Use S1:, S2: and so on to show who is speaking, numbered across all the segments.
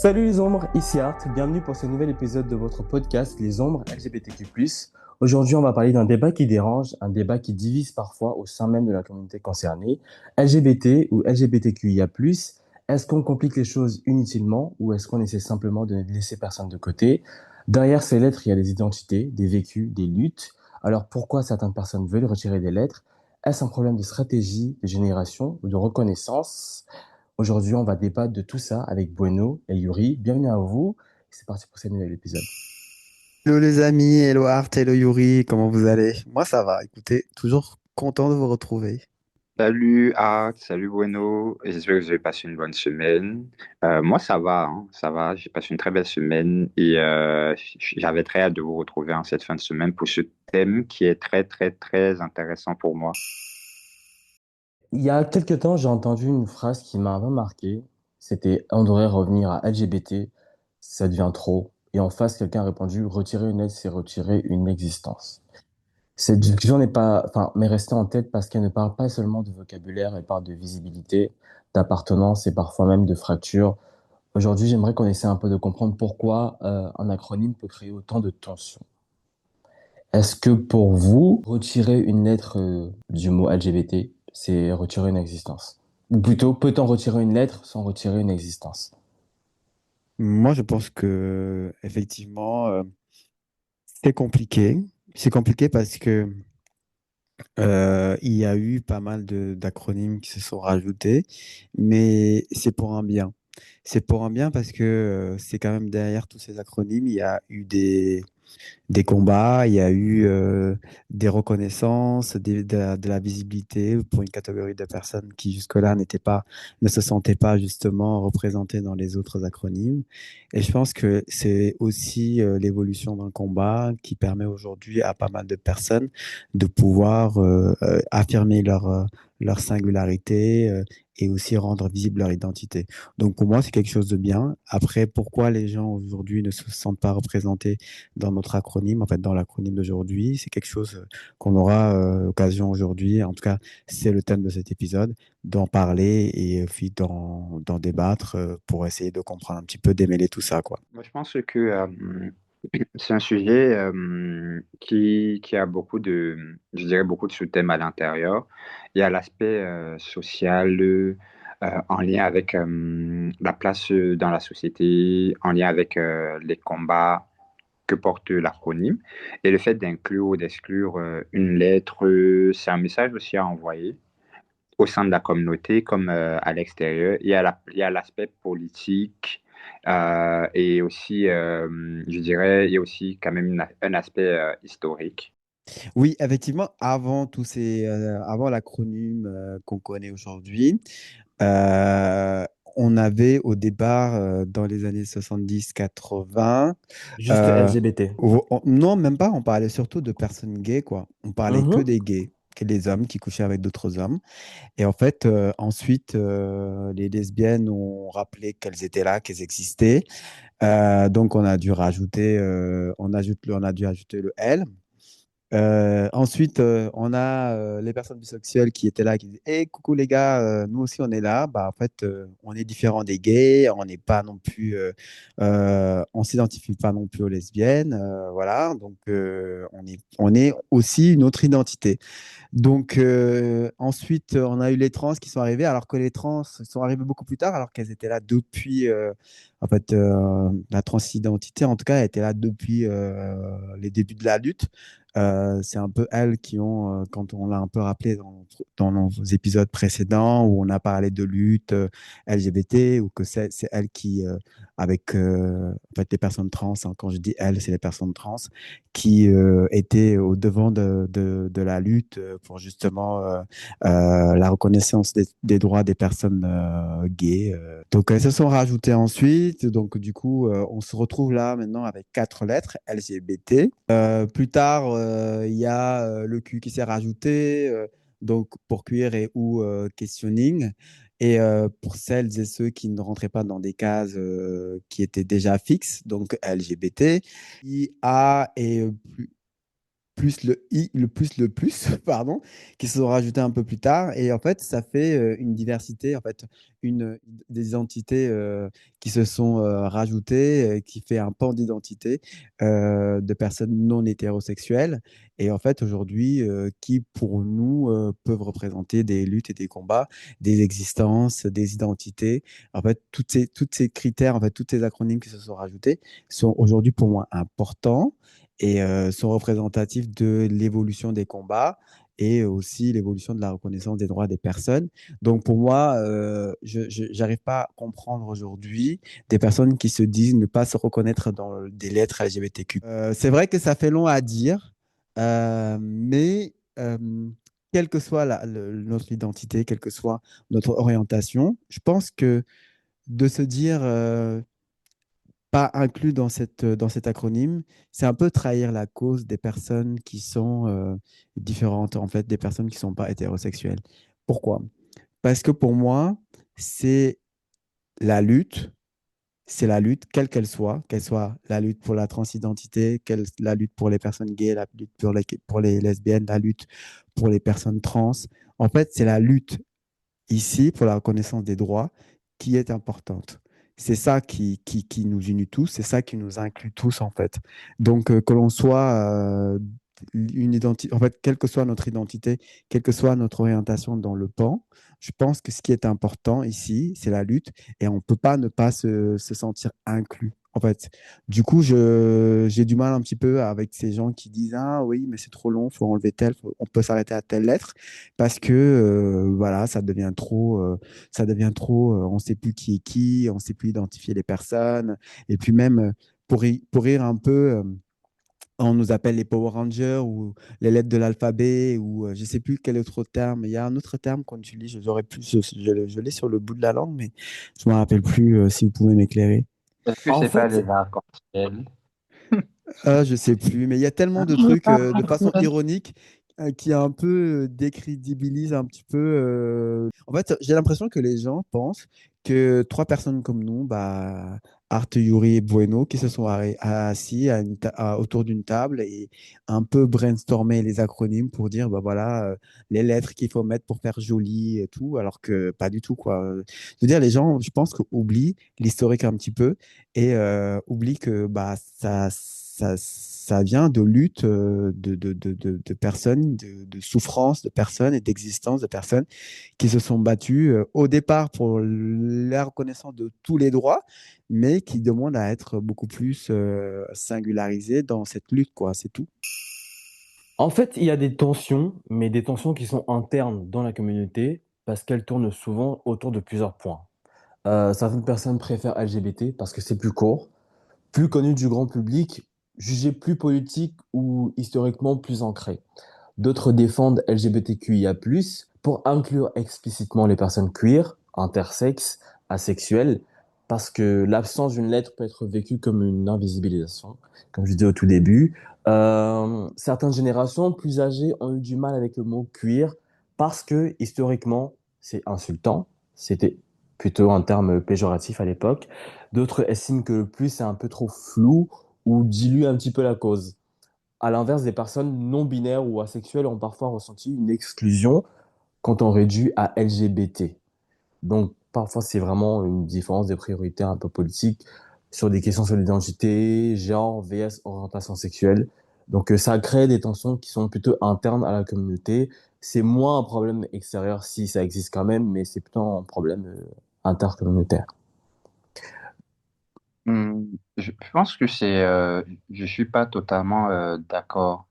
S1: Salut les ombres, ici Art, bienvenue pour ce nouvel épisode de votre podcast Les ombres LGBTQ+. Aujourd'hui, on va parler d'un débat qui dérange, un débat qui divise parfois au sein même de la communauté concernée. LGBT ou LGBTQIA+, est-ce qu'on complique les choses inutilement ou est-ce qu'on essaie simplement de ne laisser personne de côté? Derrière ces lettres, il y a des identités, des vécus, des luttes. Alors pourquoi certaines personnes veulent retirer des lettres? Est-ce un problème de stratégie, de génération ou de reconnaissance? Aujourd'hui, on va débattre de tout ça avec Bueno et Yuri. Bienvenue à vous. C'est parti pour ce nouvel épisode.
S2: Hello les amis, hello Art, hello Yuri, comment vous allez? Moi ça va, écoutez, toujours content de vous retrouver.
S3: Salut Art, salut Bueno, j'espère que vous avez passé une bonne semaine. Moi ça va, hein, ça va, j'ai passé une très belle semaine et j'avais très hâte de vous retrouver en cette fin de semaine pour ce thème qui est très très très intéressant pour moi.
S1: Il y a quelques temps, j'ai entendu une phrase qui m'a un peu marqué. C'était on devrait revenir à LGBT, ça devient trop. Et en face, quelqu'un a répondu retirer une aide, c'est retirer une existence. Cette discussion n'est pas, enfin, m'est restée en tête parce qu'elle ne parle pas seulement de vocabulaire, elle parle de visibilité, d'appartenance et parfois même de fracture. Aujourd'hui, j'aimerais qu'on essaie un peu de comprendre pourquoi un acronyme peut créer autant de tensions. Est-ce que pour vous, retirer une lettre du mot LGBT, c'est retirer une existence? Ou plutôt, peut-on retirer une lettre sans retirer une existence?
S2: Moi je pense que effectivement c'est compliqué. C'est compliqué parce que il y a eu pas mal d'acronymes qui se sont rajoutés, mais c'est pour un bien. C'est pour un bien parce que c'est quand même derrière tous ces acronymes, il y a eu des combats, il y a eu des reconnaissances, de la visibilité pour une catégorie de personnes qui jusque-là ne se sentaient pas justement représentées dans les autres acronymes. Et je pense que c'est aussi l'évolution d'un combat qui permet aujourd'hui à pas mal de personnes de pouvoir affirmer leur singularité et aussi rendre visible leur identité. Donc pour moi, c'est quelque chose de bien. Après, pourquoi les gens aujourd'hui ne se sentent pas représentés dans notre acronyme, en fait, dans l'acronyme d'aujourd'hui. C'est quelque chose qu'on aura l'occasion aujourd'hui, en tout cas, c'est le thème de cet épisode, d'en parler et puis d'en débattre pour essayer de comprendre un petit peu, démêler tout ça, quoi.
S3: Moi je pense que c'est un sujet qui a beaucoup je dirais beaucoup de sous-thèmes à l'intérieur. Il y a l'aspect social en lien avec la place dans la société, en lien avec les combats que porte l'acronyme. Et le fait d'inclure ou d'exclure une lettre, c'est un message aussi à envoyer au sein de la communauté comme à l'extérieur. Il y a l'aspect politique et aussi, je dirais, il y a aussi quand même un aspect historique.
S2: Oui, effectivement, avant l'acronyme qu'on connaît aujourd'hui, euh, on avait au départ, dans les années 70-80,
S1: Juste LGBT.
S2: non, même pas, on parlait surtout de personnes gays, quoi. On parlait que
S1: Mhm.
S2: des gays, que des hommes qui couchaient avec d'autres hommes. Et en fait, ensuite, les lesbiennes ont rappelé qu'elles étaient là, qu'elles existaient. Donc, on a dû ajouter le L. Ensuite, on a les personnes bisexuelles qui étaient là, qui disaient hey, coucou les gars, nous aussi on est là. Bah, en fait, on est différent des gays, on n'est pas non plus, on s'identifie pas non plus aux lesbiennes. Voilà, donc on est aussi une autre identité. Donc, ensuite, on a eu les trans qui sont arrivés, alors que les trans sont arrivés beaucoup plus tard, alors qu'elles étaient là depuis, en fait, la transidentité, en tout cas, elle était là depuis les débuts de la lutte. C'est un peu elles qui ont, quand on l'a un peu rappelé dans nos épisodes précédents, où on a parlé de lutte LGBT, ou que c'est elles qui, avec en fait, les personnes trans, hein, quand je dis elles, c'est les personnes trans, qui étaient au devant de la lutte pour justement la reconnaissance des droits des personnes gays. Donc, elles se sont rajoutées ensuite. Donc, du coup, on se retrouve là maintenant avec quatre lettres LGBT. Plus tard, il y a le Q qui s'est rajouté, donc pour queer et ou questioning. Et pour celles et ceux qui ne rentraient pas dans des cases qui étaient déjà fixes, donc LGBT, IA et plus le i, le plus, pardon, qui se sont rajoutés un peu plus tard. Et en fait, ça fait une diversité, en fait, des identités qui se sont rajoutées, qui fait un pan d'identité de personnes non hétérosexuelles. Et en fait, aujourd'hui, qui pour nous peuvent représenter des luttes et des combats, des existences, des identités. En fait, toutes ces critères, en fait, tous ces acronymes qui se sont rajoutés sont aujourd'hui pour moi importants et sont représentatifs de l'évolution des combats et aussi l'évolution de la reconnaissance des droits des personnes. Donc pour moi, je n'arrive pas à comprendre aujourd'hui des personnes qui se disent ne pas se reconnaître dans des lettres LGBTQ. C'est vrai que ça fait long à dire, mais quelle que soit notre identité, quelle que soit notre orientation, je pense que de se dire pas inclus dans cet acronyme, c'est un peu trahir la cause des personnes qui sont différentes, en fait, des personnes qui ne sont pas hétérosexuelles. Pourquoi? Parce que pour moi, c'est la lutte, c'est la lutte, quelle qu'elle soit la lutte pour la transidentité, la lutte pour les personnes gays, la lutte pour les lesbiennes, la lutte pour les personnes trans. En fait, c'est la lutte ici, pour la reconnaissance des droits, qui est importante. C'est ça qui nous unit tous, c'est ça qui nous inclut tous, en fait. Donc, que l'on soit une identité, en fait, quelle que soit notre identité, quelle que soit notre orientation dans le pan, je pense que ce qui est important ici, c'est la lutte et on ne peut pas ne pas se sentir inclus. En fait, du coup, j'ai du mal un petit peu avec ces gens qui disent ah oui, mais c'est trop long, faut enlever tel, on peut s'arrêter à telle lettre parce que voilà, ça devient trop, on ne sait plus qui est qui, on ne sait plus identifier les personnes. Et puis même pour rire un peu, on nous appelle les Power Rangers ou les lettres de l'alphabet ou je ne sais plus quel autre terme. Il y a un autre terme qu'on utilise, j'aurais plus, je l'ai sur le bout de la langue, mais je ne me rappelle plus si vous pouvez m'éclairer.
S3: Est-ce que
S1: En
S3: c'est pas
S1: fait,
S3: les arcs-en-ciel?
S2: Ah, je sais plus, mais il y a tellement de trucs de façon ironique qui un peu décrédibilise un petit peu. En fait, j'ai l'impression que les gens pensent que trois personnes comme nous, bah, Art, Yuri et Bueno, qui se sont assis autour d'une table et un peu brainstormé les acronymes pour dire, bah voilà, les lettres qu'il faut mettre pour faire joli et tout, alors que pas du tout, quoi. Je veux dire, les gens, je pense, oublient l'historique un petit peu et oublie que bah, ça vient de luttes de personnes, de souffrances de personnes et d'existence de personnes qui se sont battues au départ pour la reconnaissance de tous les droits, mais qui demandent à être beaucoup plus singularisées dans cette lutte, quoi, c'est tout.
S1: En fait, il y a des tensions, mais des tensions qui sont internes dans la communauté parce qu'elles tournent souvent autour de plusieurs points. Certaines personnes préfèrent LGBT parce que c'est plus court, plus connu du grand public, jugé plus politique ou historiquement plus ancré. D'autres défendent LGBTQIA+, pour inclure explicitement les personnes queer, intersexes, asexuelles, parce que l'absence d'une lettre peut être vécue comme une invisibilisation, comme je disais au tout début. Certaines générations plus âgées ont eu du mal avec le mot queer parce que historiquement, c'est insultant. C'était plutôt un terme péjoratif à l'époque. D'autres estiment que le plus est un peu trop flou ou dilue un petit peu la cause. À l'inverse, des personnes non binaires ou asexuelles ont parfois ressenti une exclusion quand on réduit à LGBT. Donc, parfois, c'est vraiment une différence de priorité un peu politique sur des questions sur l'identité, genre, vs orientation sexuelle. Donc, ça crée des tensions qui sont plutôt internes à la communauté. C'est moins un problème extérieur si ça existe quand même, mais c'est plutôt un problème intercommunautaire.
S3: Je pense que je suis pas totalement d'accord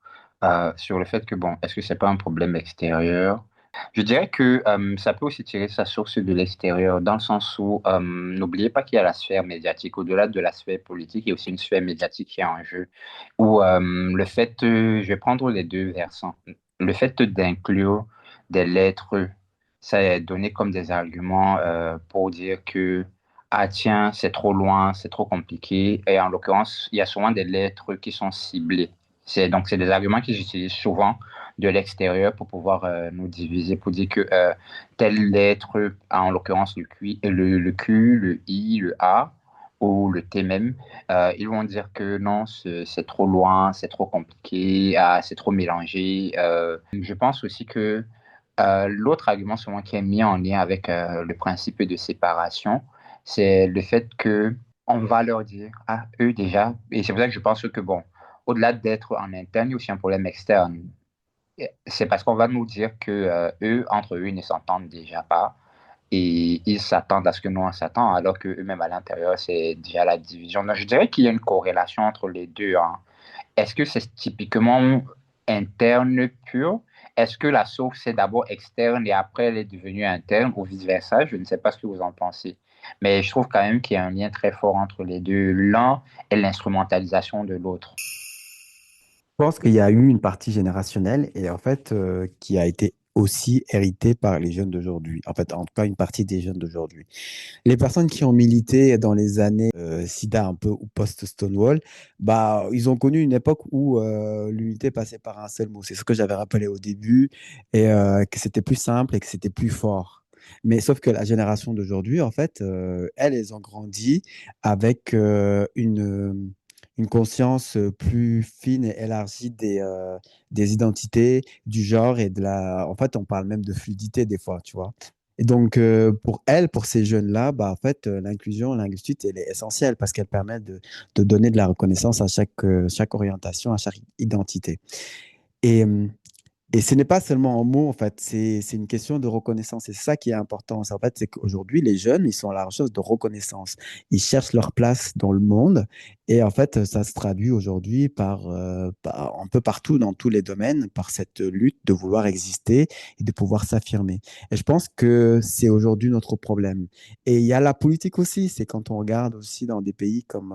S3: sur le fait que bon, est-ce que c'est pas un problème extérieur? Je dirais que ça peut aussi tirer sa source de l'extérieur, dans le sens où n'oubliez pas qu'il y a la sphère médiatique, au-delà de la sphère politique, il y a aussi une sphère médiatique qui est en jeu, où le fait, je vais prendre les deux versants, le fait d'inclure des lettres, ça est donné comme des arguments pour dire que ah tiens, c'est trop loin, c'est trop compliqué. Et en l'occurrence, il y a souvent des lettres qui sont ciblées. C'est des arguments qu'ils utilisent souvent de l'extérieur pour pouvoir nous diviser, pour dire que telle lettre, en l'occurrence le Q, le Q, le I, le A, ou le thé même, ils vont dire que non, c'est trop loin, c'est trop compliqué, ah, c'est trop mélangé. Je pense aussi que l'autre argument souvent qui est mis en lien avec le principe de séparation, c'est le fait que on va leur dire, ah, eux déjà, et c'est pour ça que je pense que, bon, au-delà d'être en interne, il y a aussi un problème externe. C'est parce qu'on va nous dire que eux, entre eux, ils ne s'entendent déjà pas et ils s'attendent à ce que nous on s'attend, alors que eux-mêmes à l'intérieur, c'est déjà la division. Donc, je dirais qu'il y a une corrélation entre les deux, hein. Est-ce que c'est typiquement interne pur? Est-ce que la source c'est d'abord externe et après elle est devenue interne ou vice-versa? Je ne sais pas ce que vous en pensez. Mais je trouve quand même qu'il y a un lien très fort entre les deux. L'un est l'instrumentalisation de l'autre.
S2: Je pense qu'il y a eu une partie générationnelle et en fait qui a été aussi héritée par les jeunes d'aujourd'hui. En fait, en tout cas, une partie des jeunes d'aujourd'hui. Les personnes qui ont milité dans les années SIDA un peu ou post-Stonewall, bah, ils ont connu une époque où l'unité passait par un seul mot. C'est ce que j'avais rappelé au début et que c'était plus simple et que c'était plus fort. Mais sauf que la génération d'aujourd'hui, en fait, elles ont grandi avec une conscience plus fine et élargie des identités, du genre et de la... En fait, on parle même de fluidité des fois, tu vois. Et donc, pour elles, pour ces jeunes-là, bah, en fait, l'inclusion linguistique, elle est essentielle parce qu'elle permet de donner de la reconnaissance à chaque orientation, à chaque identité. Et, et ce n'est pas seulement un mot, en fait, c'est une question de reconnaissance. Et c'est ça qui est important. En fait, c'est qu'aujourd'hui, les jeunes, ils sont à la recherche de reconnaissance. Ils cherchent leur place dans le monde. Et en fait, ça se traduit aujourd'hui par un peu partout, dans tous les domaines, par cette lutte de vouloir exister et de pouvoir s'affirmer. Et je pense que c'est aujourd'hui notre problème. Et il y a la politique aussi. C'est quand on regarde aussi dans des pays comme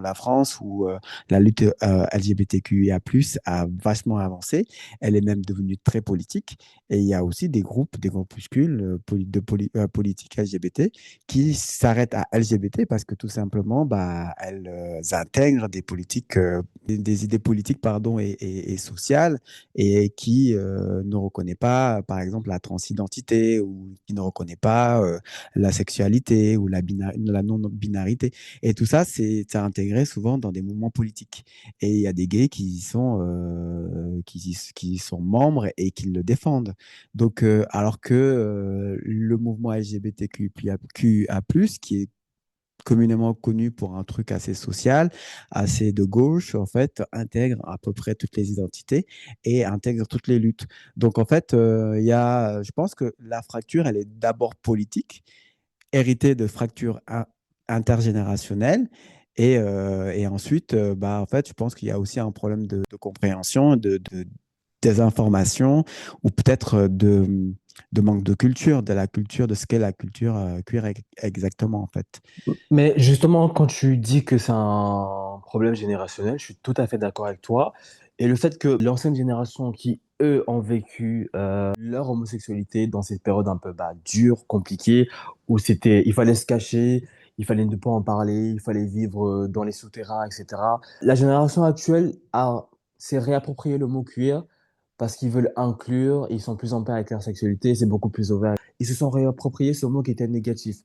S2: la France, où la lutte LGBTQIA+, a vachement avancé. Elle est même devenue très politique. Et il y a aussi des groupes, des groupuscules politiques LGBT qui s'arrêtent à LGBT parce que tout simplement, bah, elles intègrent des politiques, des idées politiques, pardon, et sociales et qui ne reconnaît pas, par exemple, la transidentité ou qui ne reconnaît pas la sexualité ou la non-binarité. Et tout ça, c'est intégré souvent dans des mouvements politiques. Et il y a des gays qui sont membres et qui le défendent. Donc, alors que le mouvement LGBTQIA+, qui est communément connu pour un truc assez social, assez de gauche, en fait, intègre à peu près toutes les identités et intègre toutes les luttes. Donc, en fait, je pense que la fracture, elle est d'abord politique, héritée de fractures intergénérationnelles. Et ensuite, bah, en fait, je pense qu'il y a aussi un problème de compréhension, de désinformation ou peut-être de manque de culture, de la culture, de ce qu'est la culture queer exactement, en fait.
S1: Mais justement, quand tu dis que c'est un problème générationnel, je suis tout à fait d'accord avec toi. Et le fait que l'ancienne génération qui, eux, ont vécu leur homosexualité dans cette période un peu bah, dure, compliquée, où il fallait se cacher, il fallait ne pas en parler, il fallait vivre dans les souterrains, etc. La génération actuelle s'est réapproprié le mot queer parce qu'ils veulent inclure, ils sont plus en paix avec leur sexualité, c'est beaucoup plus ouvert. Ils se sont réappropriés ce mot qui était négatif.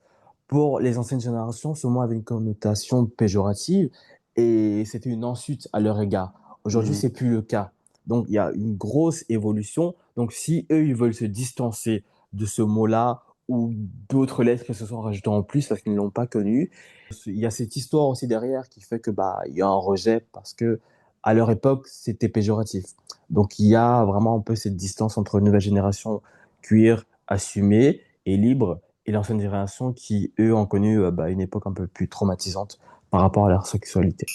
S1: Pour les anciennes générations, ce mot avait une connotation péjorative et c'était une insulte à leur égard. Aujourd'hui,
S2: Mm.
S1: c'est plus le cas. Donc, il y a une grosse évolution. Donc, si eux, ils veulent se distancer de ce mot-là ou d'autres lettres qui se sont rajoutées en plus parce qu'ils ne l'ont pas connu, il y a cette histoire aussi derrière qui fait que bah, il y a un rejet parce que à leur époque, c'était péjoratif. Donc, il y a vraiment un peu cette distance entre une nouvelle génération queer, assumée et libre et l'ancienne génération qui, eux, ont connu bah, une époque un peu plus traumatisante par rapport à leur sexualité.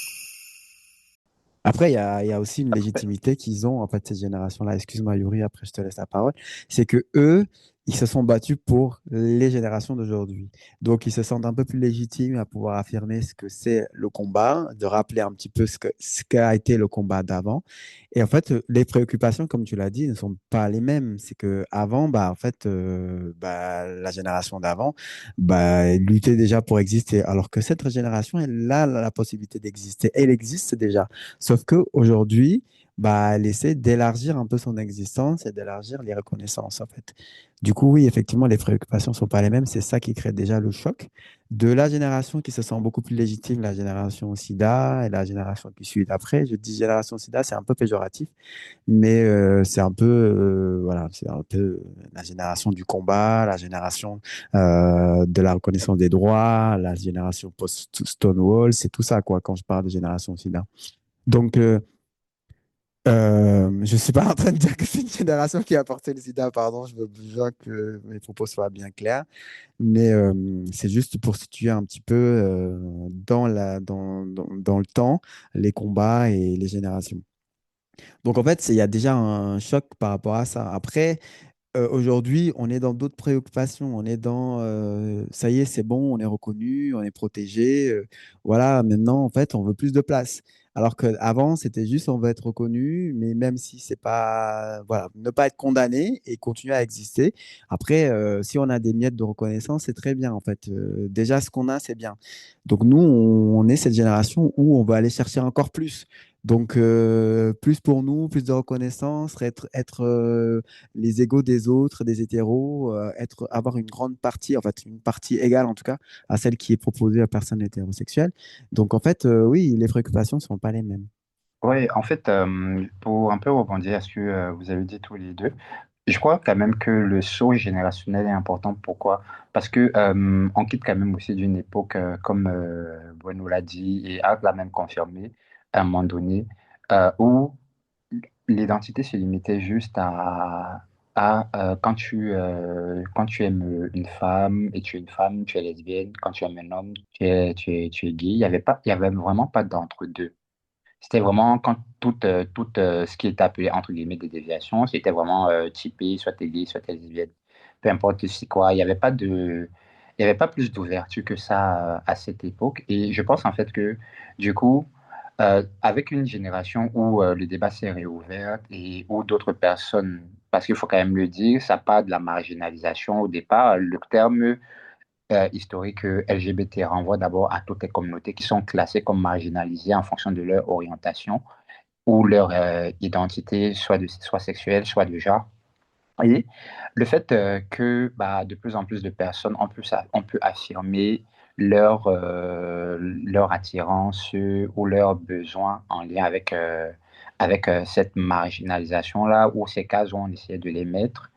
S2: Après, il y a aussi une légitimité qu'ils ont, en fait, cette génération-là. Excuse-moi, Yuri, après, je te laisse la parole. C'est que eux, ils se sont battus pour les générations d'aujourd'hui. Donc, ils se sentent un peu plus légitimes à pouvoir affirmer ce que c'est le combat, de rappeler un petit peu ce qu'a été le combat d'avant. Et en fait, les préoccupations, comme tu l'as dit, ne sont pas les mêmes. C'est que avant, bah, en fait, bah, la génération d'avant, bah, elle luttait déjà pour exister. Alors que cette génération, elle a la possibilité d'exister. Elle existe déjà. Sauf qu'aujourd'hui, bah, elle essaie d'élargir un peu son existence et d'élargir les reconnaissances, en fait. Du coup, oui, effectivement, les préoccupations ne sont pas les mêmes. C'est ça qui crée déjà le choc. de la génération qui se sent beaucoup plus légitime, la génération SIDA et la génération qui suit d'après. Je dis génération SIDA, c'est un peu péjoratif, mais c'est un peu, voilà, c'est un peu la génération du combat, la génération de la reconnaissance des droits, la génération post-Stonewall, c'est tout ça, quoi, quand je parle de génération SIDA. Donc, je suis pas en train de dire que c'est une génération qui a porté le sida, pardon, je veux bien que mes propos soient bien clairs, mais c'est juste pour situer un petit peu dans le temps les combats et les générations. Donc en fait, il y a déjà un choc par rapport à ça. Après, aujourd'hui, on est dans d'autres préoccupations. On est dans, ça y est, c'est bon, on est reconnu, on est protégé. Voilà, maintenant, en fait, on veut plus de place. Alors qu'avant, c'était juste, on veut être reconnu, mais même si c'est pas, voilà, ne pas être condamné et continuer à exister. Après, si on a des miettes de reconnaissance, c'est très bien, en fait. Déjà, ce qu'on a, c'est bien. Donc, nous, on est cette génération où on va aller chercher encore plus. Donc, plus pour nous, plus de reconnaissance, être les égaux des autres, des hétéros, avoir une grande partie, en fait, une partie égale en tout cas, à celle qui est proposée à personnes hétérosexuelles. Donc, en fait, oui, les préoccupations ne sont pas les mêmes.
S3: Oui, en fait, pour un peu rebondir à ce que vous avez dit tous les deux, je crois quand même que le saut générationnel est important. Pourquoi? Parce que on quitte quand même aussi d'une époque, comme Bruno l'a dit, et Art l'a même confirmé, à un moment donné, où l'identité se limitait juste quand tu aimes une femme et tu es une femme, tu es lesbienne, quand tu aimes un homme, tu es gay. Il y avait vraiment pas d'entre-deux. C'était vraiment quand tout ce qui est appelé entre guillemets des déviations, c'était vraiment typé, soit t'es gay, soit t'es lesbienne. Peu importe c'est quoi, il y avait pas plus d'ouverture que ça à cette époque. Et je pense en fait que du coup, avec une génération où le débat s'est réouvert et où d'autres personnes, parce qu'il faut quand même le dire, ça part de la marginalisation au départ. Le terme historique LGBT renvoie d'abord à toutes les communautés qui sont classées comme marginalisées en fonction de leur orientation ou leur identité, soit sexuelle, soit de genre. Et le fait que bah, de plus en plus de personnes, on peut affirmer leur attirance ou leurs besoins en lien avec cette marginalisation-là, ou ces cases où on essayait de les mettre,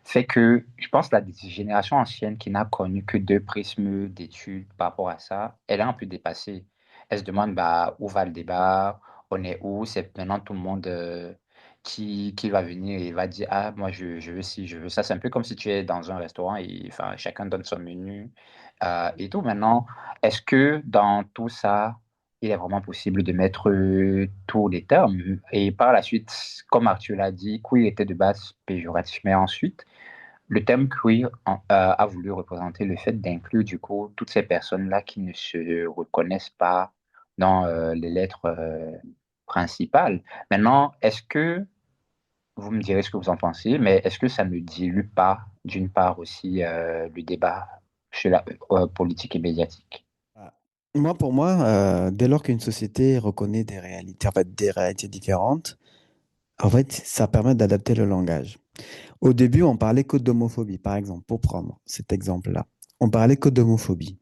S3: fait que je pense que la génération ancienne qui n'a connu que deux prismes d'études par rapport à ça, elle est un peu dépassée. Elle se demande bah, où va le débat, on est où, c'est maintenant tout le monde qui va venir et va dire ah, moi je veux ci, je veux ça. C'est un peu comme si tu es dans un restaurant et enfin, chacun donne son menu et tout. Maintenant, est-ce que dans tout ça, il est vraiment possible de mettre tous les termes? Et par la suite, comme Arthur l'a dit, queer était de base péjoratif, mais ensuite, le thème queer a voulu représenter le fait d'inclure du coup toutes ces personnes-là qui ne se reconnaissent pas dans les lettres principales. Maintenant, est-ce que, vous me direz ce que vous en pensez, mais est-ce que ça ne dilue pas d'une part aussi le débat chez la politique et médiatique?
S2: Ah. Moi, pour moi, dès lors qu'une société reconnaît des réalités, en fait, des réalités différentes, en fait, ça permet d'adapter le langage. Au début, on parlait que d'homophobie, par exemple, pour prendre cet exemple-là. On parlait que d'homophobie.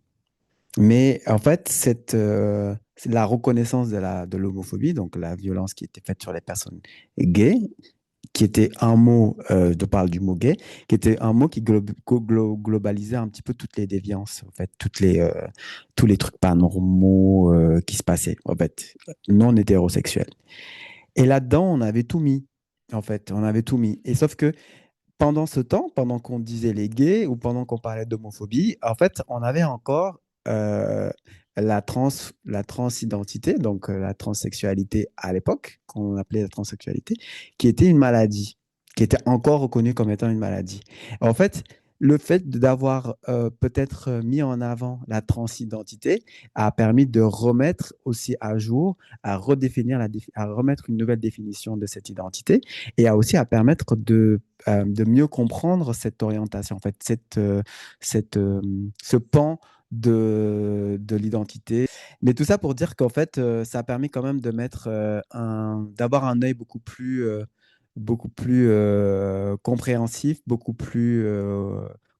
S2: Mais en fait, c'est la reconnaissance de l'homophobie, donc la violence qui était faite sur les personnes gays, qui était un mot, je parle du mot gay, qui était un mot qui globalisait un petit peu toutes les déviances, en fait, tous les trucs pas normaux qui se passaient, en fait, non hétérosexuels. Et là-dedans, on avait tout mis, en fait, on avait tout mis. Et sauf que pendant ce temps, pendant qu'on disait les gays ou pendant qu'on parlait d'homophobie, en fait, on avait encore euh, la transidentité, donc la transsexualité à l'époque, qu'on appelait la transsexualité, qui était une maladie, qui était encore reconnue comme étant une maladie. En fait, le fait d'avoir peut-être mis en avant la transidentité a permis de remettre aussi à jour, à remettre une nouvelle définition de cette identité et a aussi à permettre de mieux comprendre cette orientation, en fait, ce pan de l'identité. Mais tout ça pour dire qu'en fait, ça a permis quand même de mettre d'avoir un œil beaucoup plus compréhensif, beaucoup plus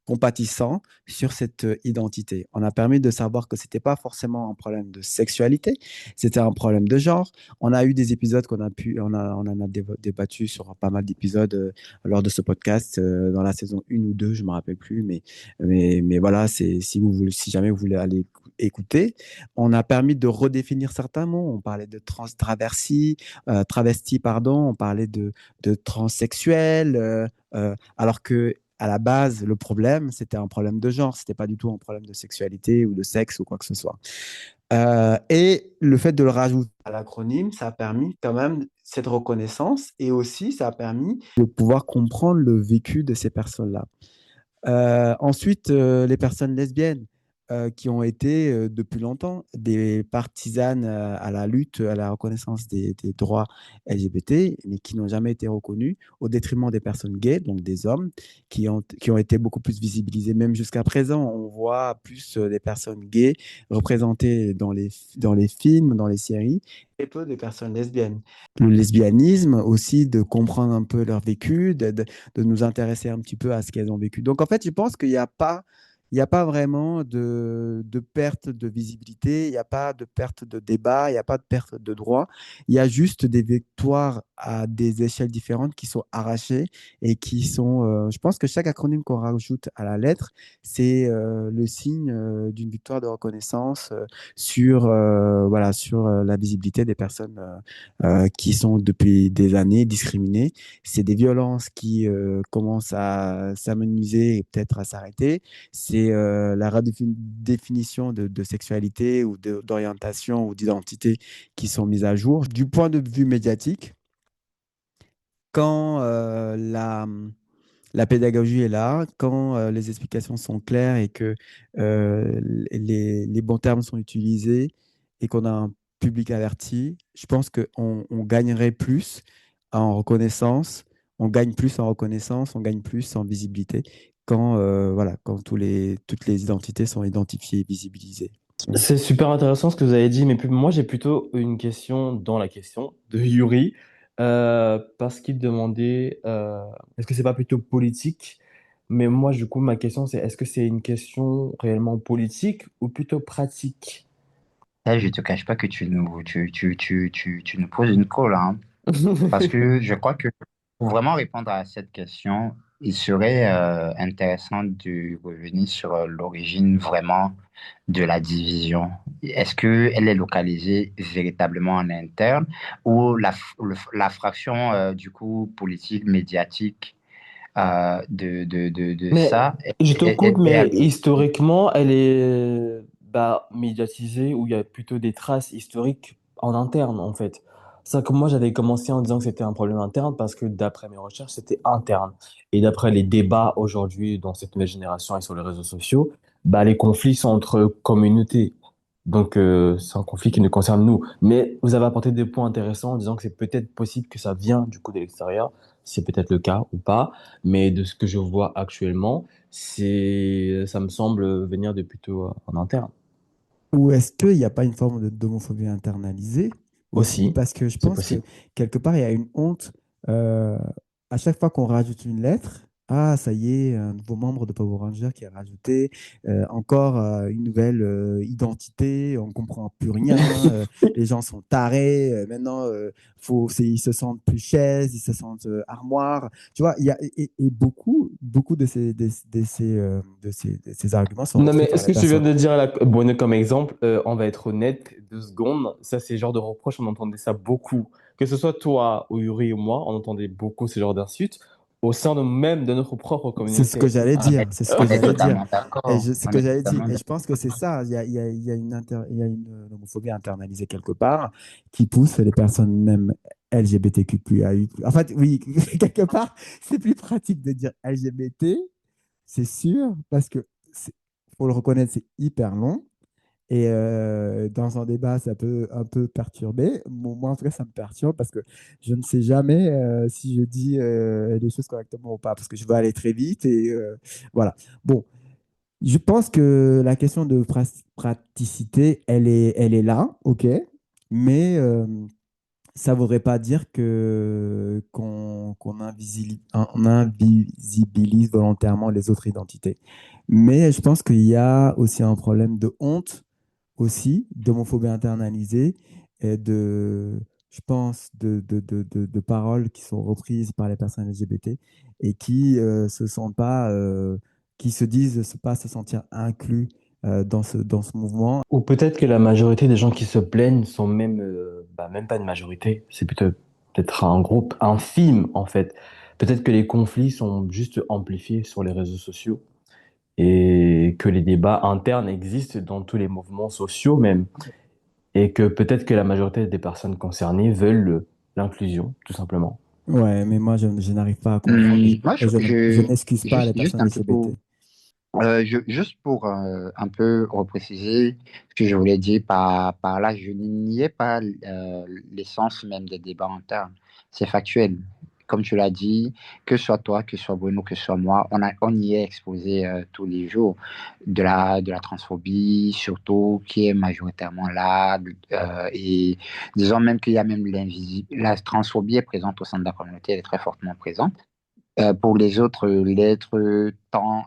S2: compatissant sur cette identité. On a permis de savoir que c'était pas forcément un problème de sexualité, c'était un problème de genre. On a eu des épisodes on en a débattu sur pas mal d'épisodes lors de ce podcast dans la saison 1 ou 2, je me rappelle plus, mais voilà, si jamais vous voulez aller écouter, on a permis de redéfinir certains mots. On parlait de travesti, pardon, on parlait de transsexuel, alors que à la base, le problème, c'était un problème de genre, c'était pas du tout un problème de sexualité ou de sexe ou quoi que ce soit. Et le fait de le rajouter à l'acronyme, ça a permis quand même cette reconnaissance et aussi ça a permis de pouvoir comprendre le vécu de ces personnes-là. Ensuite, les personnes lesbiennes qui ont été depuis longtemps des partisanes à la lutte, à la reconnaissance des droits LGBT, mais qui n'ont jamais été reconnues au détriment des personnes gays, donc des hommes, qui ont été beaucoup plus visibilisés. Même jusqu'à présent, on voit plus des personnes gays représentées dans les films, dans les séries, et peu des personnes lesbiennes. Le lesbianisme aussi, de comprendre un peu leur vécu, de nous intéresser un petit peu à ce qu'elles ont vécu. Donc, en fait, je pense qu'il n'y a pas vraiment de perte de visibilité, il n'y a pas de perte de débat, il n'y a pas de perte de droit. Il y a juste des victoires à des échelles différentes qui sont arrachées et qui sont, je pense que chaque acronyme qu'on rajoute à la lettre, c'est le signe d'une victoire de reconnaissance voilà, sur la visibilité des personnes qui sont depuis des années discriminées. C'est des violences qui commencent à s'amenuiser et peut-être à s'arrêter. C'est la redéfinition de sexualité ou d'orientation ou d'identité qui sont mises à jour. Du point de vue médiatique, quand la pédagogie est là, quand les explications sont claires et que les bons termes sont utilisés et qu'on a un public averti, je pense qu'on gagnerait plus en reconnaissance, on gagne plus en reconnaissance, on gagne plus en visibilité quand, voilà, quand toutes les identités sont identifiées et visibilisées.
S1: C'est super intéressant ce que vous avez dit, mais moi j'ai plutôt une question dans la question de Yuri, parce qu'il demandait est-ce que c'est pas plutôt politique? Mais moi, du coup, ma question c'est est-ce que c'est une question réellement politique ou plutôt pratique?
S3: Là, je te cache pas que tu nous poses une colle, hein. Parce que je crois que pour vraiment répondre à cette question, il serait intéressant de revenir sur l'origine vraiment de la division. Est-ce qu'elle est localisée véritablement en interne ou la fraction du coup politique, médiatique de
S1: Mais
S3: ça
S1: je te coupe,
S3: est
S1: mais
S3: allée.
S1: historiquement, elle est bah, médiatisée où il y a plutôt des traces historiques en interne, en fait. C'est que moi, j'avais commencé en disant que c'était un problème interne parce que d'après mes recherches, c'était interne. Et d'après les débats aujourd'hui dans cette nouvelle génération et sur les réseaux sociaux, bah, les conflits sont entre communautés. Donc, c'est un conflit qui nous concerne nous. Mais vous avez apporté des points intéressants en disant que c'est peut-être possible que ça vient du coup de l'extérieur. C'est peut-être le cas ou pas. Mais de ce que je vois actuellement, ça me semble venir de plutôt en interne.
S2: Ou est-ce qu'il n'y a pas une forme d'homophobie internalisée aussi?
S1: Aussi,
S2: Parce que je
S1: c'est
S2: pense que
S1: possible.
S2: quelque part, il y a une honte. euh, à chaque fois qu'on rajoute une lettre, ah, ça y est, un nouveau membre de Power Ranger qui est rajouté, encore une nouvelle identité, on ne comprend plus rien, les gens sont tarés, maintenant, ils se sentent plus chaises, ils se sentent armoire. Tu vois, il y a, et beaucoup de ces arguments sont
S1: Non, mais
S2: rejetés par
S1: ce
S2: les
S1: que tu viens
S2: personnes.
S1: de dire là, Bonne, comme exemple, on va être honnête, 2 secondes, ça, c'est le genre de reproche, on entendait ça beaucoup. Que ce soit toi, ou Yuri, ou moi, on entendait beaucoup ce genre d'insultes au sein de même de notre propre
S2: C'est ce que
S1: communauté.
S2: j'allais
S3: On
S2: dire.
S3: est,
S2: C'est ce que
S3: on est
S2: j'allais dire.
S3: totalement d'accord.
S2: C'est ce
S3: On
S2: que
S3: est
S2: j'allais dire.
S3: totalement
S2: Et je
S3: d'accord.
S2: pense que c'est ça. Il y a une homophobie internalisée quelque part qui pousse les personnes même LGBTQIA+. En fait, oui, quelque part, c'est plus pratique de dire LGBT, c'est sûr, parce que faut le reconnaître, c'est hyper long. Et dans un débat, ça peut un peu perturber. Moi, en tout cas, ça me perturbe parce que je ne sais jamais si je dis les choses correctement ou pas, parce que je veux aller très vite. Et voilà. Bon, je pense que la question de praticité, elle est là, OK. Mais ça ne voudrait pas dire on invisibilise volontairement les autres identités. Mais je pense qu'il y a aussi un problème de honte, aussi, d'homophobie internalisée et je pense, de paroles qui sont reprises par les personnes LGBT et qui se sentent pas, qui se disent pas se sentir inclus dans ce mouvement.
S1: Ou peut-être que la majorité des gens qui se plaignent sont même, même pas une majorité, c'est plutôt peut-être un groupe infime en fait. Peut-être que les conflits sont juste amplifiés sur les réseaux sociaux et que les débats internes existent dans tous les mouvements sociaux même. Et que peut-être que la majorité des personnes concernées veulent l'inclusion, tout simplement.
S2: Ouais, mais moi, je n'arrive pas à comprendre
S3: Moi,
S2: et je n'excuse pas les
S3: juste
S2: personnes
S3: un peu
S2: LGBT.
S3: juste pour un peu repréciser ce que je voulais dire par là, je n'y pas l'essence même des débats internes. C'est factuel. Comme tu l'as dit, que ce soit toi, que ce soit Bruno, que ce soit moi, on y est exposé tous les jours de la transphobie, surtout qui est majoritairement là. Et disons même qu'il y a même l'invisible. La transphobie est présente au sein de la communauté, elle est très fortement présente. Pour les autres, l'être tant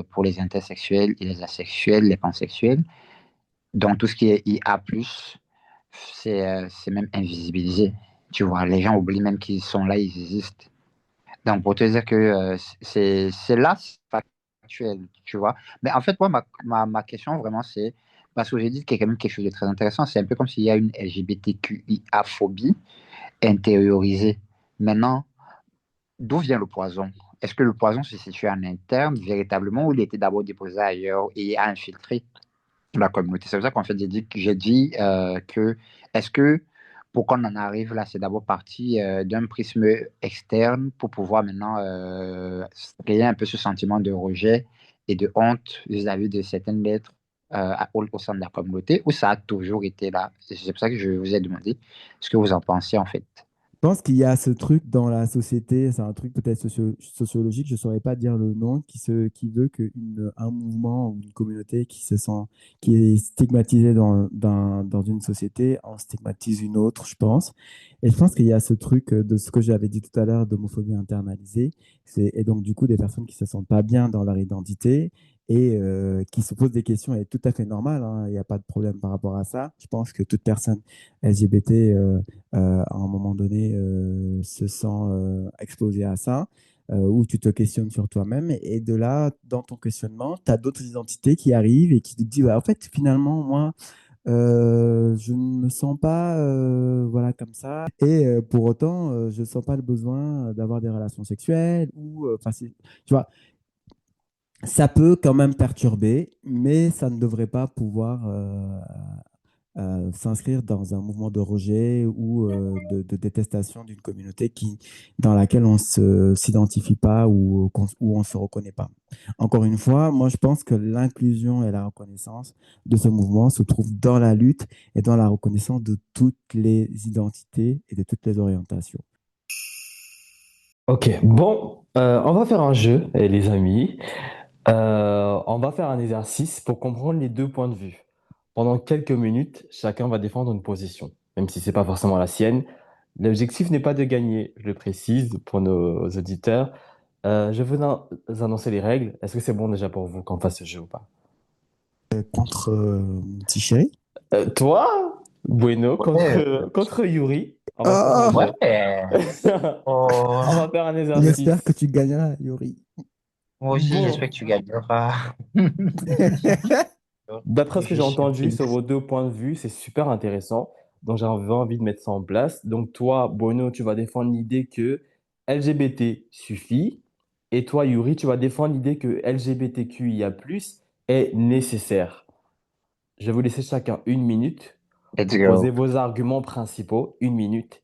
S3: pour les intersexuels et les asexuels, les pansexuels. Donc, tout ce qui est IA+, c'est même invisibilisé. Tu vois, les gens oublient même qu'ils sont là, ils existent. Donc, pour te dire que c'est là, c'est factuel, tu vois. Mais en fait, moi, ma question, vraiment, c'est, parce que j'ai dit qu'il y a quand même quelque chose de très intéressant, c'est un peu comme s'il y a une LGBTQIA-phobie intériorisée. Maintenant, d'où vient le poison? Est-ce que le poison se situe en interne véritablement ou il était d'abord déposé ailleurs et a infiltré la communauté? C'est pour ça qu'en fait, j'ai dit que est-ce que pour qu'on en arrive là, c'est d'abord parti d'un prisme externe pour pouvoir maintenant créer un peu ce sentiment de rejet et de honte vis-à-vis de certaines lettres au sein de la communauté, ou ça a toujours été là? C'est pour ça que je vous ai demandé ce que vous en pensez en fait.
S2: Je pense qu'il y a ce truc dans la société, c'est un truc peut-être sociologique, je ne saurais pas dire le nom, qui veut qu'un mouvement ou une communauté qui est stigmatisé dans une société en stigmatise une autre, je pense. Et je pense qu'il y a ce truc de ce que j'avais dit tout à l'heure d'homophobie internalisée, et donc du coup des personnes qui se sentent pas bien dans leur identité et qui se posent des questions, et tout à fait normal, hein, il n'y a pas de problème par rapport à ça. Je pense que toute personne LGBT à un moment donné se sent exposé à ça, où tu te questionnes sur toi-même. Et de là, dans ton questionnement, tu as d'autres identités qui arrivent et qui te disent, bah, en fait, finalement, moi, je ne me sens pas voilà, comme ça. Et pour autant, je ne sens pas le besoin d'avoir des relations sexuelles. Tu vois, ça peut quand même perturber, mais ça ne devrait pas pouvoir s'inscrire dans un mouvement de rejet ou de détestation d'une communauté dans laquelle on ne s'identifie pas ou on ne se reconnaît pas. Encore une fois, moi, je pense que l'inclusion et la reconnaissance de ce mouvement se trouvent dans la lutte et dans la reconnaissance de toutes les identités et de toutes les orientations.
S1: Ok, bon, on va faire un jeu, les amis. On va faire un exercice pour comprendre les deux points de vue. Pendant quelques minutes, chacun va défendre une position, même si c'est pas forcément la sienne. L'objectif n'est pas de gagner, je le précise pour nos auditeurs. Je vais vous annoncer les règles. Est-ce que c'est bon déjà pour vous qu'on fasse ce jeu ou pas?
S2: Contre petit chéri.
S1: Toi, Bueno,
S3: Ouais,
S1: contre Yuri, on va faire un
S2: Oh,
S1: jeu.
S3: ouais. Oh,
S1: On va faire un
S2: j'espère que
S1: exercice.
S2: tu gagneras, Yuri.
S3: moi aussi, j'espère que
S1: Bon,
S3: tu gagneras.
S1: d'après ce que
S3: Je
S1: j'ai
S3: suis
S1: entendu sur
S3: triste.
S1: vos deux points de vue, c'est super intéressant. Donc j'avais envie de mettre ça en place. Donc toi, Bono, tu vas défendre l'idée que LGBT suffit. Et toi, Yuri, tu vas défendre l'idée que LGBTQIA+ est nécessaire. Je vais vous laisser chacun une minute
S3: Let's
S1: pour poser
S3: go.
S1: vos arguments principaux. Une minute.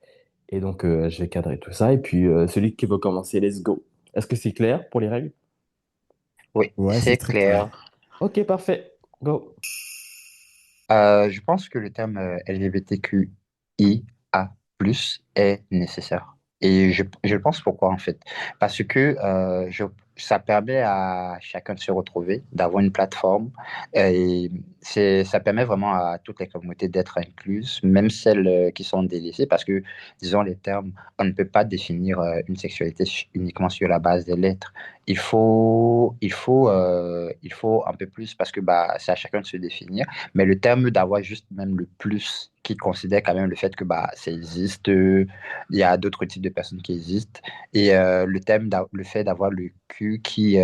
S1: Et donc je vais cadrer tout ça. Et puis celui qui veut commencer, let's go. Est-ce que c'est clair pour les règles?
S3: Oui,
S2: Ouais, c'est
S3: c'est
S2: très clair.
S3: clair.
S1: Ok, parfait. Go.
S3: Je pense que le terme LGBTQIA+ est nécessaire. Et je le pense pourquoi en fait. Parce que ça permet à chacun de se retrouver, d'avoir une plateforme. Et ça permet vraiment à toutes les communautés d'être incluses, même celles qui sont délaissées, parce que, disons les termes, on ne peut pas définir une sexualité uniquement sur la base des lettres. Il faut un peu plus, parce que bah, c'est à chacun de se définir. Mais le terme d'avoir juste même le plus, qui considère quand même le fait que bah, ça existe, il y a d'autres types de personnes qui existent. Et le fait d'avoir le Q qui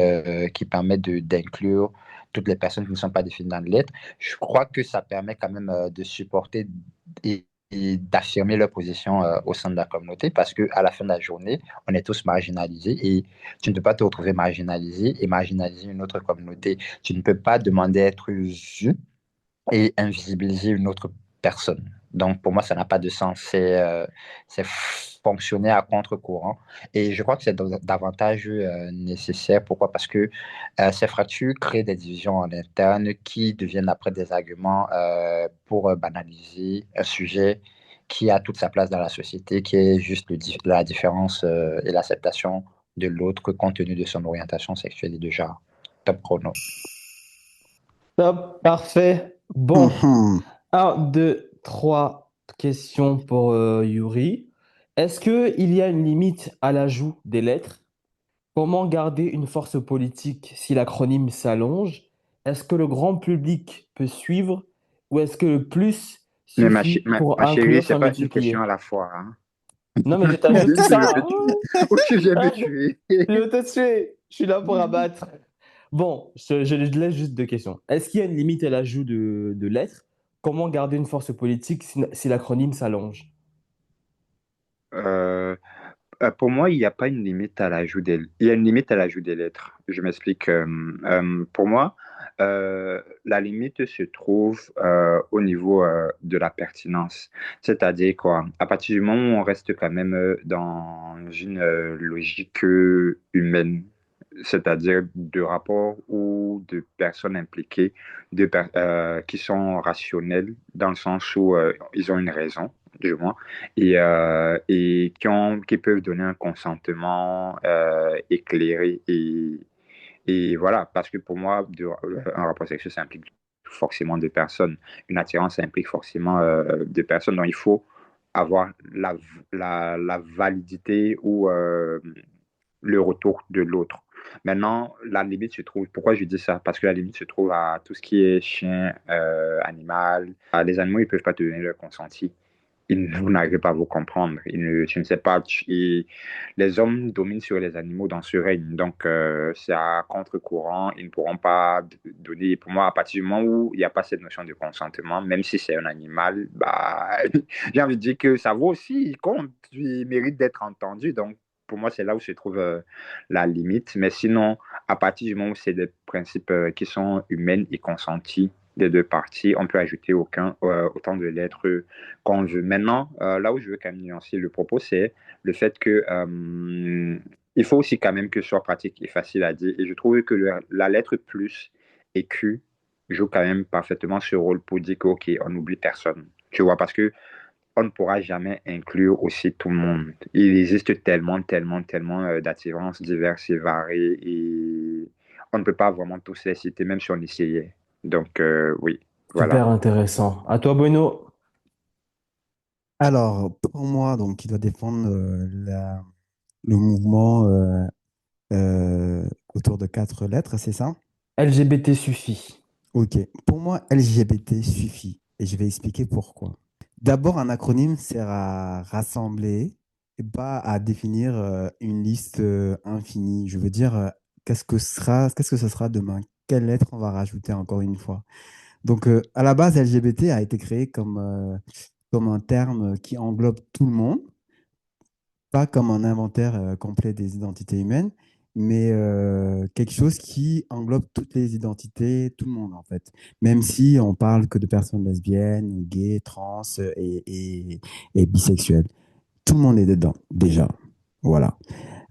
S3: permet d'inclure toutes les personnes qui ne sont pas définies dans le lettre, je crois que ça permet quand même de supporter et d'affirmer leur position au sein de la communauté parce qu'à la fin de la journée, on est tous marginalisés et tu ne peux pas te retrouver marginalisé et marginaliser une autre communauté. Tu ne peux pas demander à être vu et invisibiliser une autre personne. Donc, pour moi, ça n'a pas de sens. C'est fonctionner à contre-courant. Et je crois que c'est davantage nécessaire. Pourquoi? Parce que ces fractures créent des divisions en interne qui deviennent après des arguments pour banaliser un sujet qui a toute sa place dans la société, qui est juste la différence et l'acceptation de l'autre compte tenu de son orientation sexuelle et de genre. Top chrono.
S1: Top, parfait. Bon,
S2: Mhm.
S1: un, deux, trois questions pour Yuri. Est-ce qu'il y a une limite à l'ajout des lettres? Comment garder une force politique si l'acronyme s'allonge? Est-ce que le grand public peut suivre ou est-ce que le plus
S3: Mais
S1: suffit pour
S3: ma chérie,
S1: inclure
S3: c'est
S1: sans
S3: pas une question
S1: multiplier?
S3: à la fois, hein.
S1: Non, mais je t'ajoute
S3: Désolé, je
S1: ça,
S3: vais tuer. Ok, je vais me
S1: hein.
S3: tuer.
S1: Je veux te tuer. Je suis là pour abattre. Bon, je laisse juste deux questions. Est-ce qu'il y a une limite à l'ajout de lettres? Comment garder une force politique si l'acronyme s'allonge?
S3: Euh, pour moi, il n'y a pas une limite à l'ajout Il y a une limite à l'ajout des lettres. Je m'explique. Pour moi, la limite se trouve au niveau de la pertinence. C'est-à-dire quoi? À partir du moment où on reste quand même dans une logique humaine, c'est-à-dire de rapports ou de personnes impliquées, qui sont rationnelles dans le sens où ils ont une raison, du moins et qui peuvent donner un consentement éclairé et voilà, parce que pour moi, un rapport sexuel, ça implique forcément deux personnes. Une attirance, ça implique forcément deux personnes. Donc, il faut avoir la validité ou le retour de l'autre. Maintenant, la limite se trouve, pourquoi je dis ça? Parce que la limite se trouve à tout ce qui est chien, animal. Les animaux, ils ne peuvent pas te donner leur consenti. Vous n'arrivez pas à vous comprendre. Je ne sais pas. Les hommes dominent sur les animaux dans ce règne. Donc, c'est à contre-courant. Ils ne pourront pas donner. Pour moi, à partir du moment où il n'y a pas cette notion de consentement, même si c'est un animal, bah, j'ai envie de dire que ça vaut aussi. Il compte. Il mérite d'être entendu. Donc, pour moi, c'est là où se trouve la limite. Mais sinon, à partir du moment où c'est des principes qui sont humains et consentis des deux parties, on peut ajouter autant de lettres qu'on veut. Maintenant, là où je veux quand même nuancer le propos, c'est le fait que il faut aussi quand même que ce soit pratique et facile à dire. Et je trouve que la lettre plus et Q joue quand même parfaitement ce rôle pour dire que, OK, on n'oublie personne. Tu vois, parce que on ne pourra jamais inclure aussi tout le monde. Il existe tellement, tellement, tellement d'attirances diverses et variées et on ne peut pas vraiment tous les citer, même si on essayait. Donc, oui, voilà.
S1: Super intéressant. À toi, Bruno.
S2: Alors, pour moi, donc, il doit défendre le mouvement autour de quatre lettres, c'est ça?
S1: LGBT suffit.
S2: Ok. Pour moi, LGBT suffit. Et je vais expliquer pourquoi. D'abord, un acronyme sert à rassembler et pas à définir une liste infinie. Je veux dire, qu'est-ce que ce sera demain? Quelle lettre on va rajouter encore une fois? Donc, à la base, LGBT a été créé comme un terme qui englobe tout le monde, pas comme un inventaire complet des identités humaines, mais quelque chose qui englobe toutes les identités, tout le monde en fait. Même si on parle que de personnes lesbiennes, gays, trans et bisexuelles. Tout le monde est dedans, déjà. Voilà.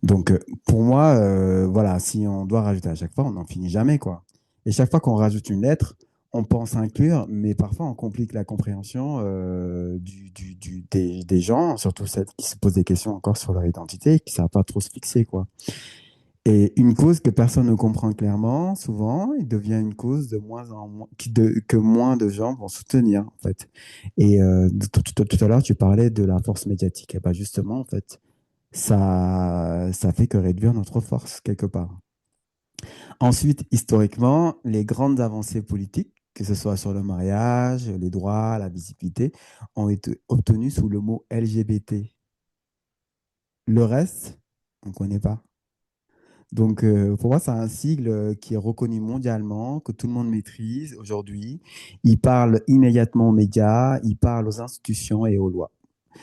S2: Donc, pour moi, voilà, si on doit rajouter à chaque fois, on n'en finit jamais, quoi. Et chaque fois qu'on rajoute une lettre, on pense inclure, mais parfois on complique la compréhension des gens, surtout celles qui se posent des questions encore sur leur identité et qui ne savent pas trop se fixer, quoi. Et une cause que personne ne comprend clairement, souvent, il devient une cause de moins en moins, que moins de gens vont soutenir, en fait. Et tout à l'heure, tu parlais de la force médiatique. Et ben justement, en fait, ça fait que réduire notre force, quelque part. Ensuite, historiquement, les grandes avancées politiques, que ce soit sur le mariage, les droits, la visibilité, ont été obtenues sous le mot LGBT. Le reste, on ne connaît pas. Donc, pour moi, c'est un sigle qui est reconnu mondialement, que tout le monde maîtrise aujourd'hui. Il parle immédiatement aux médias, il parle aux institutions et aux lois.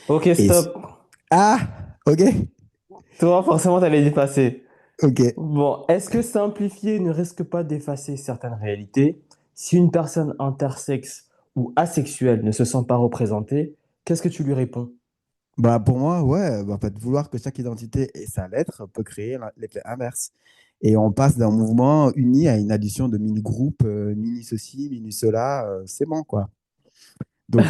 S1: Ok,
S2: Et...
S1: stop.
S2: Ah, ok,
S1: Toi, forcément, t'allais dépasser.
S2: ok.
S1: Bon, est-ce que simplifier ne risque pas d'effacer certaines réalités? Si une personne intersexe ou asexuelle ne se sent pas représentée, qu'est-ce que tu lui réponds?
S2: Bah, pour moi, ouais, bah, en fait, vouloir que chaque identité ait sa lettre peut créer l'effet inverse. Et on passe d'un mouvement uni à une addition de mini-groupes, mini ceci, mini cela, c'est bon, quoi. Donc,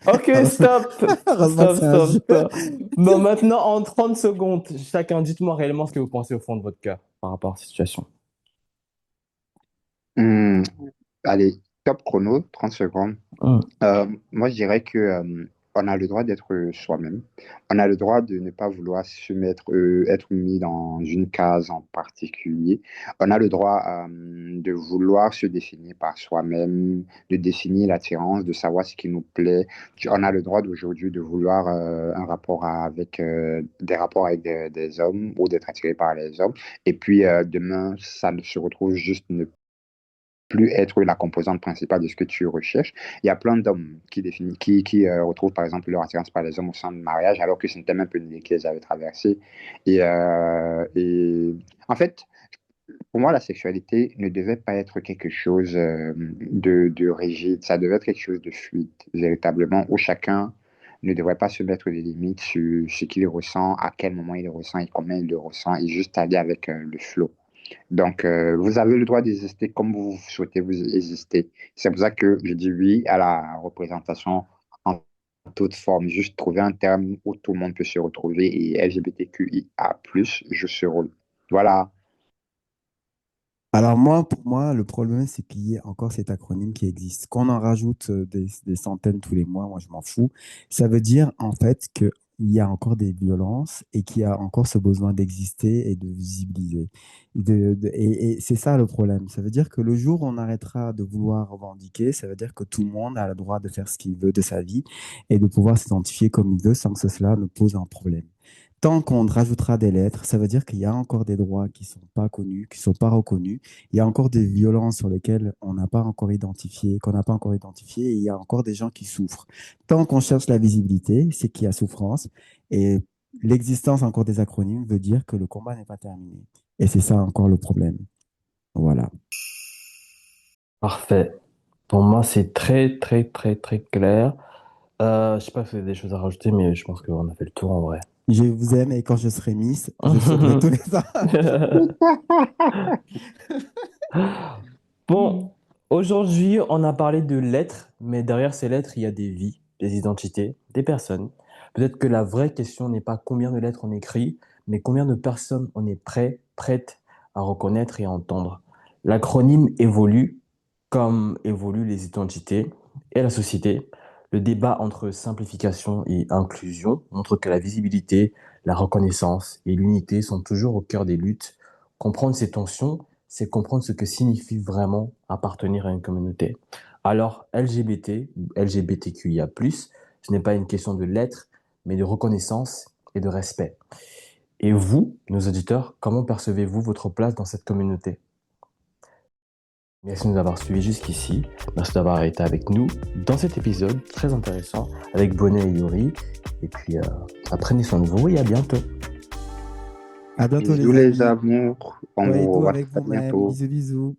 S1: Ok,
S2: heureusement
S1: stop,
S2: heureusement que
S1: stop,
S2: c'est un
S1: stop,
S2: jeu.
S1: stop. Bon, maintenant, en 30 secondes, chacun, dites-moi réellement ce que vous pensez au fond de votre cœur par rapport à cette situation.
S3: Hmm, allez, top chrono, 30 secondes.
S1: Hum.
S3: Moi, je dirais que on a le droit d'être soi-même. On a le droit de ne pas vouloir se mettre, être mis dans une case en particulier. On a le droit de vouloir se définir par soi-même, de définir l'attirance, de savoir ce qui nous plaît. On a le droit d'aujourd'hui de vouloir un rapport avec des rapports avec des hommes ou d'être attiré par les hommes. Et puis demain, ça se retrouve juste ne plus être la composante principale de ce que tu recherches. Il y a plein d'hommes qui retrouvent par exemple leur attirance par les hommes au sein de mariage alors que ce n'était même pas une ligne qu'ils avaient traversée. Et en fait, pour moi, la sexualité ne devait pas être quelque chose de rigide, ça devait être quelque chose de fluide, véritablement, où chacun ne devrait pas se mettre des limites sur ce qu'il ressent, à quel moment il le ressent et comment il le ressent, et juste aller avec le flow. Donc, vous avez le droit d'exister comme vous souhaitez vous exister. C'est pour ça que je dis oui à la représentation en toute forme. Juste trouver un terme où tout le monde peut se retrouver et LGBTQIA+, joue ce rôle. Voilà.
S2: Alors moi, pour moi, le problème, c'est qu'il y ait encore cet acronyme qui existe. Qu'on en rajoute des centaines tous les mois, moi, je m'en fous. Ça veut dire, en fait, qu'il y a encore des violences et qu'il y a encore ce besoin d'exister et de visibiliser. Et c'est ça le problème. Ça veut dire que le jour où on arrêtera de vouloir revendiquer, ça veut dire que tout le monde a le droit de faire ce qu'il veut de sa vie et de pouvoir s'identifier comme il veut sans que cela ne pose un problème. Tant qu'on rajoutera des lettres, ça veut dire qu'il y a encore des droits qui ne sont pas connus, qui ne sont pas reconnus. Il y a encore des violences sur lesquelles on n'a pas encore identifié, qu'on n'a pas encore identifié, et il y a encore des gens qui souffrent. Tant qu'on cherche la visibilité, c'est qu'il y a souffrance. Et l'existence encore des acronymes veut dire que le combat n'est pas terminé. Et c'est ça encore le problème. Voilà.
S1: Parfait. Pour moi, c'est très, très, très, très clair. Je sais pas si vous avez des choses à rajouter, mais je pense qu'on a fait le tour en vrai.
S2: Je vous aime et quand je serai Miss, je sauterai tous les âges.
S1: Bon, aujourd'hui, on a parlé de lettres, mais derrière ces lettres, il y a des vies, des identités, des personnes. Peut-être que la vraie question n'est pas combien de lettres on écrit, mais combien de personnes on est prête à reconnaître et à entendre. L'acronyme évolue comme évoluent les identités et la société. Le débat entre simplification et inclusion montre que la visibilité, la reconnaissance et l'unité sont toujours au cœur des luttes. Comprendre ces tensions, c'est comprendre ce que signifie vraiment appartenir à une communauté. Alors, LGBT ou LGBTQIA+, ce n'est pas une question de lettres, mais de reconnaissance et de respect. Et vous, nos auditeurs, comment percevez-vous votre place dans cette communauté? Merci de nous avoir suivis jusqu'ici. Merci d'avoir été avec nous dans cet épisode très intéressant avec Bonnet et Yuri. Et puis, prenez soin de vous et à bientôt.
S2: À bientôt,
S3: Bisous
S2: les
S3: les
S2: amis.
S3: amours. On
S2: Soyez
S3: vous
S2: doux
S3: revoit
S2: avec
S3: très
S2: vous-même.
S3: bientôt.
S2: Bisous, bisous.